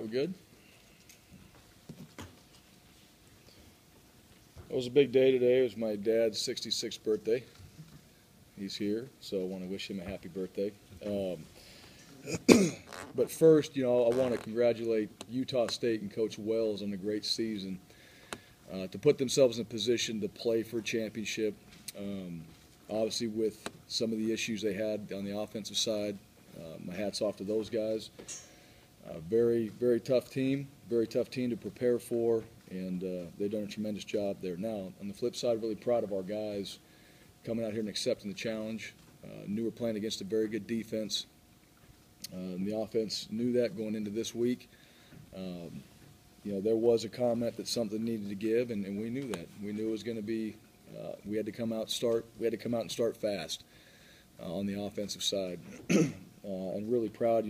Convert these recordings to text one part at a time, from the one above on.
right, we good? It was a big day today. It was my dad's 66th birthday. He's here, so I want to wish him a happy birthday. But first, I want to congratulate Utah State and Coach Wells on a great season. To put themselves in a position to play for a championship, obviously with some of the issues they had on the offensive side, my hat's off to those guys. Very, very tough team to prepare for, and they've done a tremendous job there. Now, on the flip side, really proud of our guys coming out here and accepting the challenge. Knew we're playing against a very good defense. The offense knew that going into this week. There was a comment that something needed to give, and we knew that. We knew it was going to be. We had to come out and start fast on the offensive side. And really proud.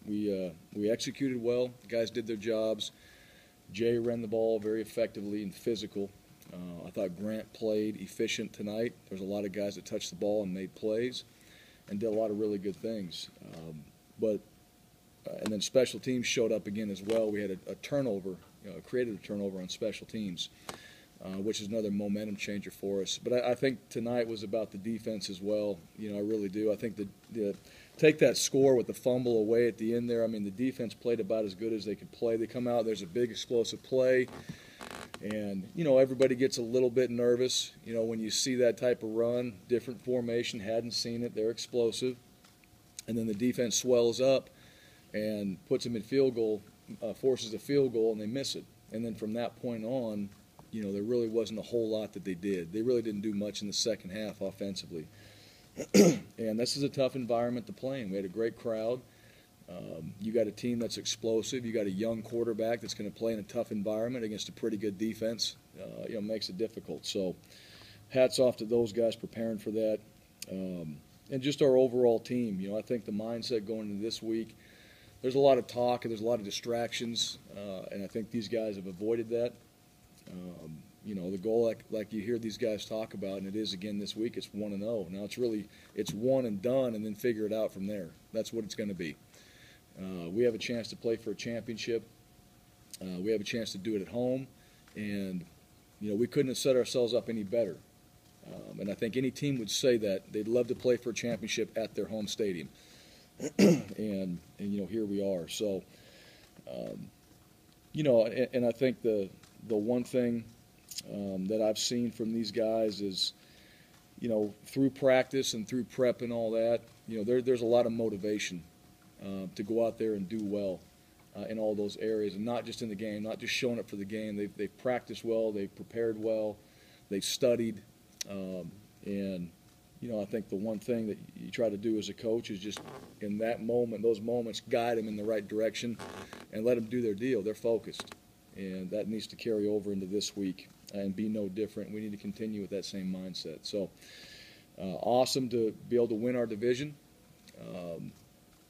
We executed well. The guys did their jobs. Jay ran the ball very effectively and physical. I thought Grant played efficient tonight. There's a lot of guys that touched the ball and made plays and did a lot of really good things. And then special teams showed up again as well. We had a turnover, created a turnover on special teams, which is another momentum changer for us. But I think tonight was about the defense as well. I really do. I think take that score with the fumble away at the end there. I mean, the defense played about as good as they could play. They come out, there's a big explosive play, and, everybody gets a little bit nervous, when you see that type of run, different formation, hadn't seen it, they're explosive, and then the defense swells up and puts them in field goal, forces a field goal, and they miss it. And then from that point on, there really wasn't a whole lot that they did. They really didn't do much in the second half offensively. And this is a tough environment to play in. We had a great crowd. You got a team that's explosive. You got a young quarterback that's going to play in a tough environment against a pretty good defense. Makes it difficult. So hats off to those guys preparing for that. And just our overall team. I think the mindset going into this week, there's a lot of talk and there's a lot of distractions, and I think these guys have avoided that. The goal, like you hear these guys talk about, and it is again this week, it's 1-0. Now it's one and done, and then figure it out from there. That's what it's going to be. We have a chance to play for a championship. We have a chance to do it at home, and we couldn't have set ourselves up any better. And I think any team would say that they'd love to play for a championship at their home stadium. and here we are. So, and I think the one thing that I've seen from these guys is, through practice and through prep and all that, there's a lot of motivation to go out there and do well in all those areas, and not just in the game, not just showing up for the game. They've practiced well, they've prepared well, they've studied, and I think the one thing that you try to do as a coach is just in that moment, those moments, guide them in the right direction and let them do their deal. They're focused, and that needs to carry over into this week and be no different. We need to continue with that same mindset. So awesome to be able to win our division.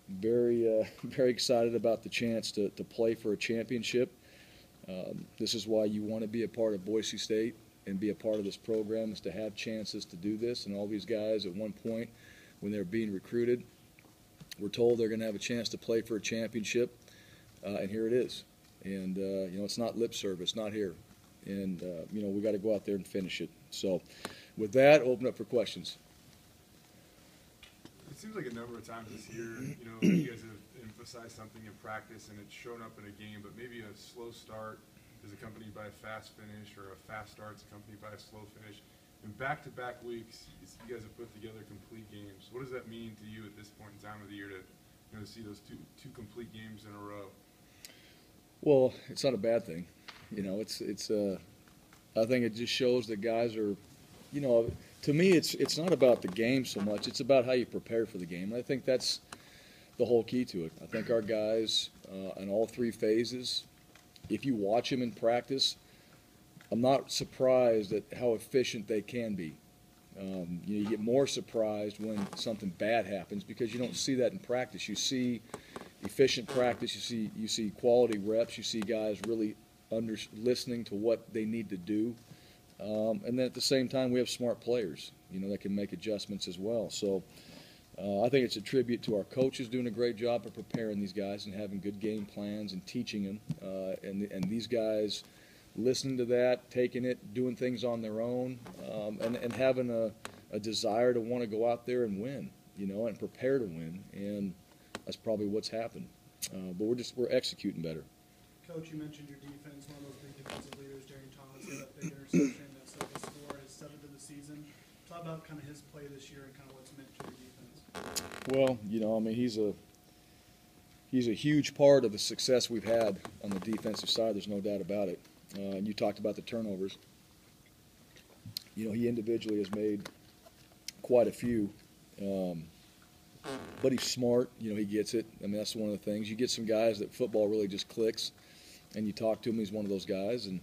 Very excited about the chance to play for a championship. This is why you want to be a part of Boise State and be a part of this program, is to have chances to do this. And all these guys at one point when they're being recruited were told they're going to have a chance to play for a championship, and here it is. And, it's not lip service, not here. And, we got to go out there and finish it. So with that, open up for questions. It seems like a number of times this year, you guys have emphasized something in practice and it's shown up in a game, but maybe a slow start is accompanied by a fast finish, or a fast start is accompanied by a slow finish. In back-to-back weeks, you guys have put together complete games. What does that mean to you at this point in time of the year to see those two complete games in a row? Well, it's not a bad thing. I think it just shows that guys are, to me, it's not about the game so much. It's about how you prepare for the game. And I think that's the whole key to it. I think our guys in all three phases, if you watch them in practice, I'm not surprised at how efficient they can be. You get more surprised when something bad happens because you don't see that in practice. You see efficient practice. You see quality reps. You see guys really listening to what they need to do. And then at the same time, we have smart players, that can make adjustments as well. So I think it's a tribute to our coaches doing a great job of preparing these guys and having good game plans and teaching them, and these guys listening to that, taking it, doing things on their own, and having a desire to want to go out there and win, and prepare to win, and that's probably what's happened. But we're executing better. Coach, you mentioned your defense, one of those big defensive leaders, Darian Thomas, had that big interception, that set the score, his 7th of the season. Talk about kind of his play this year and kind of what's meant to your defense. Well, I mean, he's a huge part of the success we've had on the defensive side. There's no doubt about it. And you talked about the turnovers. He individually has made quite a few, but he's smart. He gets it. I mean, that's one of the things. You get some guys that football really just clicks, and you talk to him. He's one of those guys, and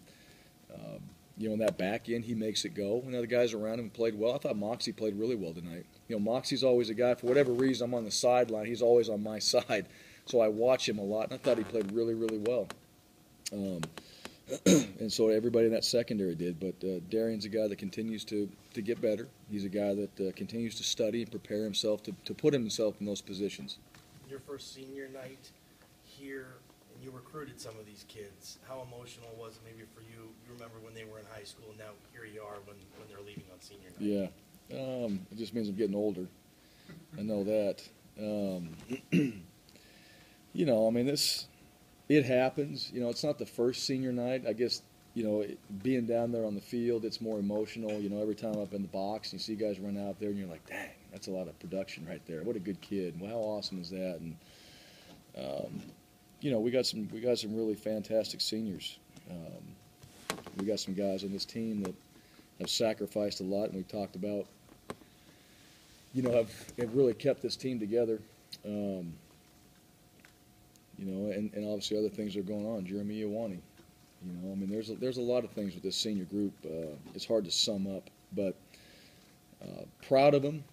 in that back end, he makes it go. And the other guys around him played well. I thought Moxie played really well tonight. Moxie's always a guy, for whatever reason, I'm on the sideline. He's always on my side. So I watch him a lot, and I thought he played really, really well. And so everybody in that secondary did. But Darian's a guy that continues to get better. He's a guy that continues to study and prepare himself to put himself in those positions. Your first senior night here, and you recruited some of these kids. How emotional was it maybe for you? You remember when they were in high school, and now here you are when they're leaving on senior night. Yeah. It just means I'm getting older. I know that. I mean, it happens. It's not the first senior night. I guess, being down there on the field, it's more emotional. Every time I'm up in the box, and you see guys run out there, and you're like, dang, that's a lot of production right there. What a good kid. Well, how awesome is that? And, we got some really fantastic seniors. We got some guys on this team that have sacrificed a lot, and we talked about, have really kept this team together. And obviously other things are going on. Jeremy Iwani, I mean, there's a lot of things with this senior group. It's hard to sum up, but proud of them.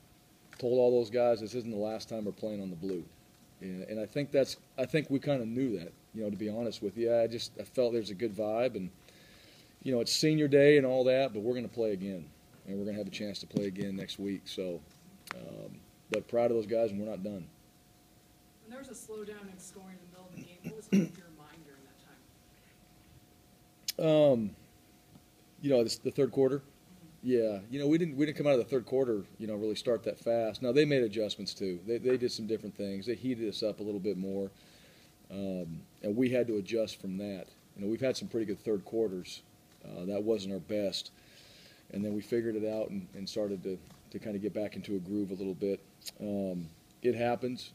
Told all those guys this isn't the last time we're playing on the blue, and I think we kind of knew that. To be honest with you, I felt there's a good vibe, and it's senior day and all that, but we're going to play again, and we're going to have a chance to play again next week. So, but proud of those guys, and we're not done. When there was a slowdown in scoring in the middle of the game, what was going through your mind during that time? The third quarter. Yeah, we didn't come out of the third quarter, really start that fast. Now they made adjustments too. They did some different things. They heated us up a little bit more, and we had to adjust from that. We've had some pretty good third quarters. That wasn't our best, and then we figured it out and started to kind of get back into a groove a little bit. It happens.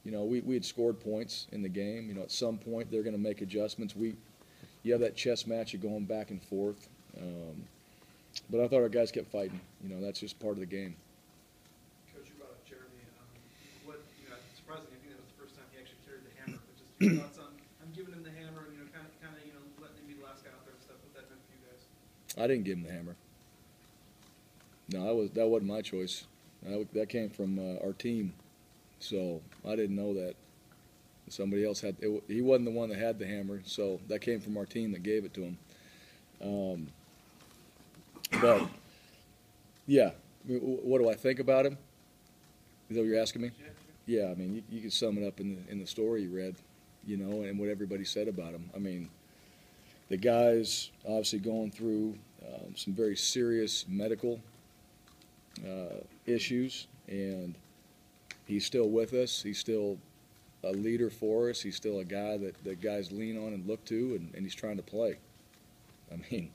We had scored points in the game. At some point they're going to make adjustments. You have that chess match of going back and forth. But I thought our guys kept fighting. That's just part of the game. Coach, you brought up Jeremy. It's surprising. I think that was the first time he actually carried the hammer. But just your thoughts on giving him the hammer and kind of letting him be the last guy out there and stuff. What that meant for you guys? I didn't give him the hammer. No, that wasn't my choice. That came from our team. So I didn't know that. Somebody else had it. He wasn't the one that had the hammer, so that came from our team that gave it to him. But yeah, what do I think about him? Is that what you're asking me? Yeah, I mean, you can sum it up in the story you read, and what everybody said about him. I mean, the guy's obviously going through some very serious medical issues, and he's still with us. He's still a leader for us. He's still a guy that guys lean on and look to, and he's trying to play. I mean,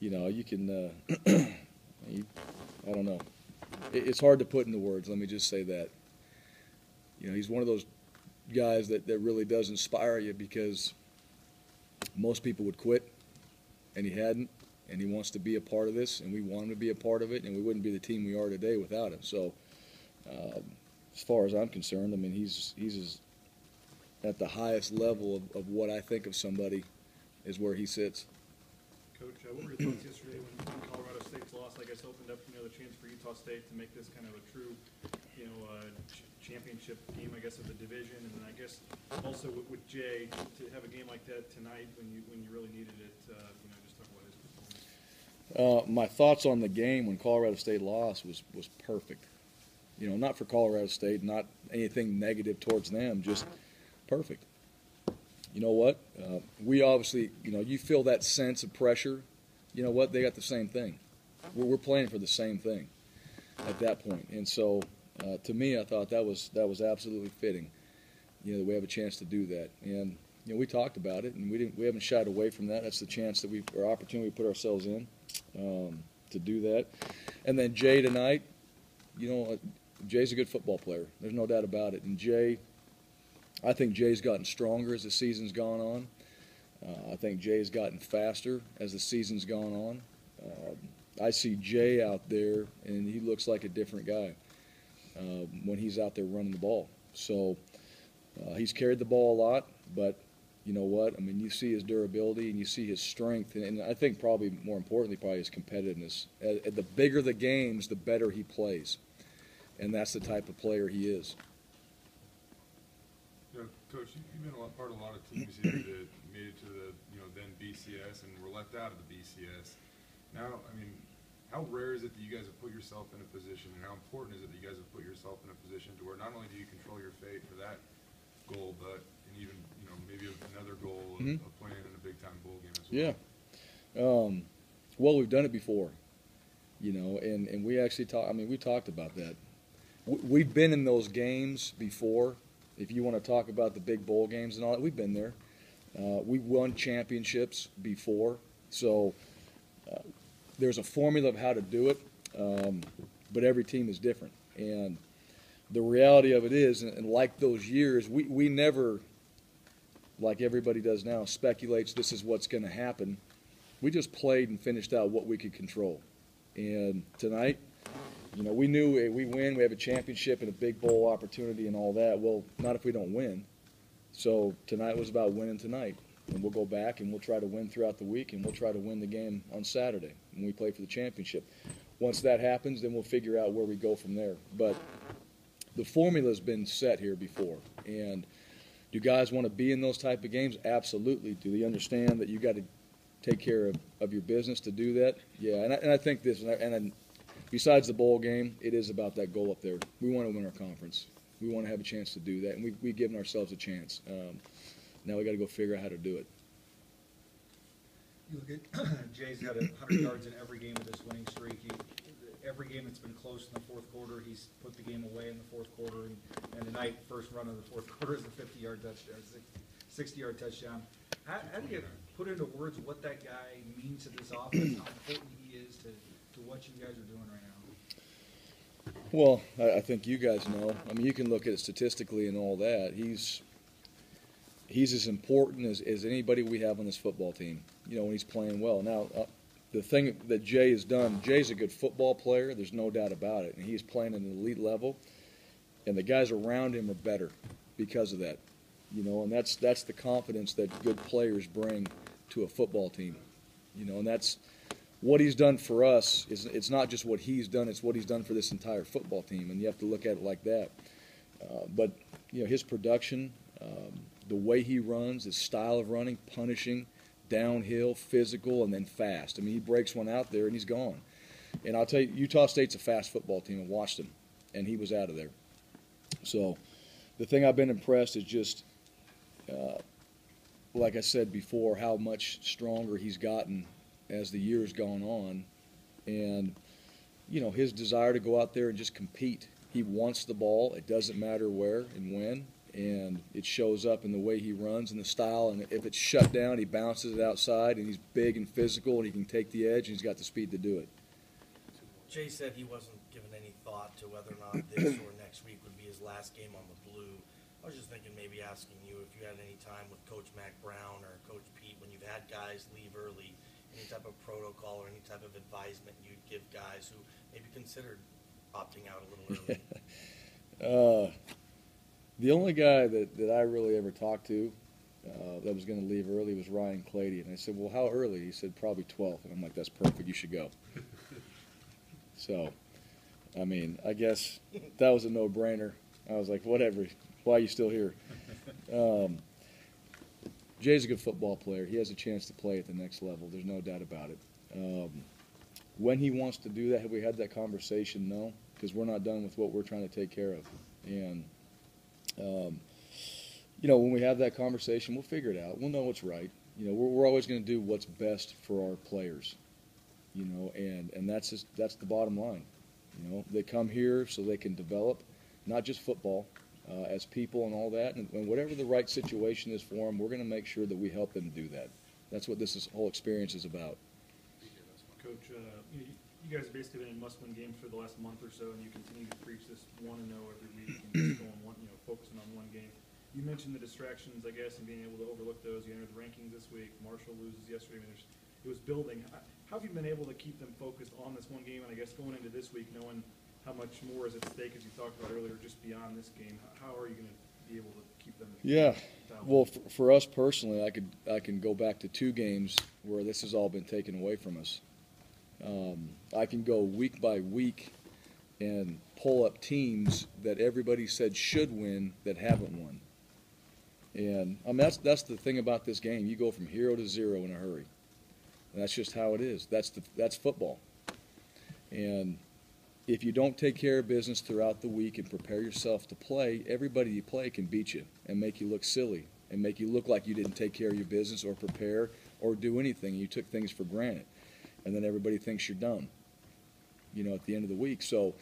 you can, I don't know. It's hard to put into words. Let me just say that. He's one of those guys that really does inspire you, because most people would quit, and he hadn't, and he wants to be a part of this, and we want him to be a part of it, and we wouldn't be the team we are today without him. So, as far as I'm concerned, I mean, he's at the highest level of what I think of somebody is where he sits. Coach, what were your thoughts yesterday when Colorado State's loss, I guess, opened up the chance for Utah State to make this kind of a true, championship game, I guess, of the division, and then I guess also with Jay to have a game like that tonight when you really needed it, just talk about his performance. My thoughts on the game when Colorado State lost was perfect. You know, not for Colorado State, not anything negative towards them, just perfect. You know what? We obviously, you know, you feel that sense of pressure. You know what? They got the same thing. We're playing for the same thing at that point. And so, to me, I thought that was absolutely fitting. You know, that we have a chance to do that. And you know, we talked about it, and we haven't shied away from that. That's the chance that our opportunity we put ourselves in to do that. And then Jay tonight, you know, Jay's a good football player. There's no doubt about it. And Jay, I think Jay's gotten stronger as the season's gone on. I think Jay's gotten faster as the season's gone on. I see Jay out there, and he looks like a different guy when he's out there running the ball. So he's carried the ball a lot, but you know what? I mean, you see his durability and you see his strength, and I think probably more importantly, probably his competitiveness. The bigger the games, the better he plays, and that's the type of player he is. You know, Coach, you've been part of a lot of teams here that made it to the, you know, then BCS and were left out of the BCS. Now, I mean, how rare is it that you guys have put yourself in a position, and how important is it that you guys have put yourself in a position to where not only do you control your fate for that goal, but and even, you know, maybe another goal of playing in a big-time bowl game as well? Yeah. Well, we've done it before, you know, and we actually talked. I mean, we talked about that. We've been in those games before. If you want to talk about the big bowl games and all that, we've been there. We won championships before, so there's a formula of how to do it, but every team is different. And the reality of it is, and like those years, we never, like everybody does now, speculates this is what's going to happen. We just played and finished out what we could control. And tonight, you know, we knew we win, we have a championship and a big bowl opportunity and all that. Well, not if we don't win. So tonight was about winning tonight. And we'll go back and we'll try to win throughout the week, and we'll try to win the game on Saturday when we play for the championship. Once that happens, then we'll figure out where we go from there. But the formula's been set here before. And do guys want to be in those type of games? Absolutely. Do they understand that you got to take care of your business to do that? Yeah, and I think this, and besides the bowl game, it is about that goal up there. We want to win our conference. We want to have a chance to do that, and we've given ourselves a chance. Now we got to go figure out how to do it. You look at Jay's got 100 yards in every game of this winning streak. Every game that's been close in the fourth quarter, he's put the game away in the fourth quarter. And tonight, first run of the fourth quarter is the 50-yard touchdown, 60-yard touchdown. How do you put into words what that guy means to this offense, how important he is to what you guys are doing right now? Well, I think you guys know. I mean, you can look at it statistically and all that. He's as important as anybody we have on this football team, you know, when he's playing well. Now, the thing that Jay has done, Jay's a good football player. There's no doubt about it. And he's playing at an elite level. And the guys around him are better because of that. You know, and that's the confidence that good players bring to a football team. You know, and that's what he's done for us. It's not just what he's done, it's what he's done for this entire football team. And you have to look at it like that. But, you know, his production, the way he runs, his style of running, punishing, downhill, physical, and then fast. I mean, he breaks one out there and he's gone. And I'll tell you, Utah State's a fast football team. I watched him, and he was out of there. So the thing I've been impressed is just, like I said before, how much stronger he's gotten as the years gone on. And, you know, his desire to go out there and just compete. He wants the ball. It doesn't matter where and when. And it shows up in the way he runs and the style. And if it's shut down, he bounces it outside, and he's big and physical, and he can take the edge, and he's got the speed to do it. Jay said he wasn't given any thought to whether or not this or next week would be his last game on the blue. I was just thinking maybe asking you if you had any time with Coach Mac Brown or Coach Pete when you've had guys leave early, any type of protocol or any type of advisement you'd give guys who maybe considered opting out a little early. The only guy that I really ever talked to that was going to leave early was Ryan Clady. And I said, well, how early? He said, probably 12th. And I'm like, that's perfect. You should go. So, I mean, I guess that was a no-brainer. I was like, whatever. Why are you still here? Jay's a good football player. He has a chance to play at the next level. There's no doubt about it. When he wants to do that, have we had that conversation? No. because we're not done with what we're trying to take care of. And, you know, when we have that conversation, we'll figure it out. We'll know what's right. You know, we're always going to do what's best for our players, you know, and that's the bottom line. You know, they come here so they can develop, not just football, as people and all that. And whatever the right situation is for them, we're going to make sure that we help them do that. That's what whole experience is about. Coach, you guys have basically been in must-win games for the last month or so, and you continue to preach this 1-0 every week and just going one, you know, focusing on one game. You mentioned the distractions, I guess, and being able to overlook those. You entered the rankings this week. Marshall loses yesterday. I mean, it was building. How have you been able to keep them focused on this one game? And I guess going into this week, knowing how much more is at stake, as you talked about earlier, just beyond this game, how are you going to be able to keep them? Yeah. Well, for us personally, I can go back to 2 games where this has all been taken away from us. I can go week by week and pull up teams that everybody said should win that haven't won. And I mean, that's the thing about this game. You go from hero to zero in a hurry. And that's just how it is. That's football. And if you don't take care of business throughout the week and prepare yourself to play, everybody you play can beat you and make you look silly and make you look like you didn't take care of your business or prepare or do anything. You took things for granted. And then everybody thinks you're done, you know, at the end of the week. So,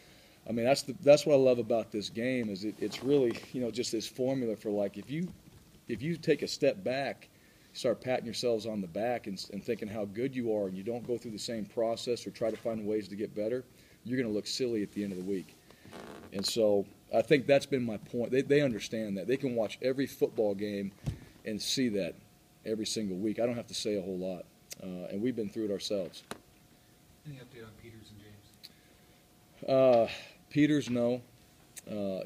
I mean, that's what I love about this game is it's really, you know, just this formula for, like, if you take a step back, start patting yourselves on the back and thinking how good you are, and you don't go through the same process or try to find ways to get better, you're going to look silly at the end of the week. And so I think that's been my point. They understand that. They can watch every football game and see that every single week. I don't have to say a whole lot. And we've been through it ourselves. Any update on Peters and James? Peters, no.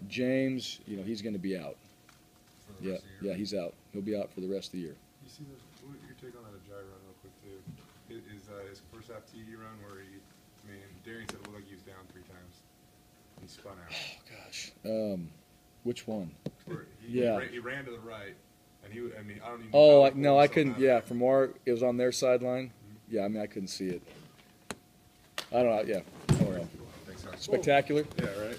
James, you know, he's going to be out. For the rest of the year? Yeah, he's out. He'll be out for the rest of the year. You see those? What your take on that Ajay run, real quick too? Is his first half TD run where I mean, Darian said it looked like he was down 3 times. He spun out. Oh gosh, which one? Where Yeah. He ran to the right, and I mean, I don't even. Oh know no, how I to couldn't. pull Yeah, himself from it was on their sideline. Yeah, I mean, I couldn't see it. I don't know. Yeah, I don't know. Thanks, Harsin. Spectacular. Yeah, right.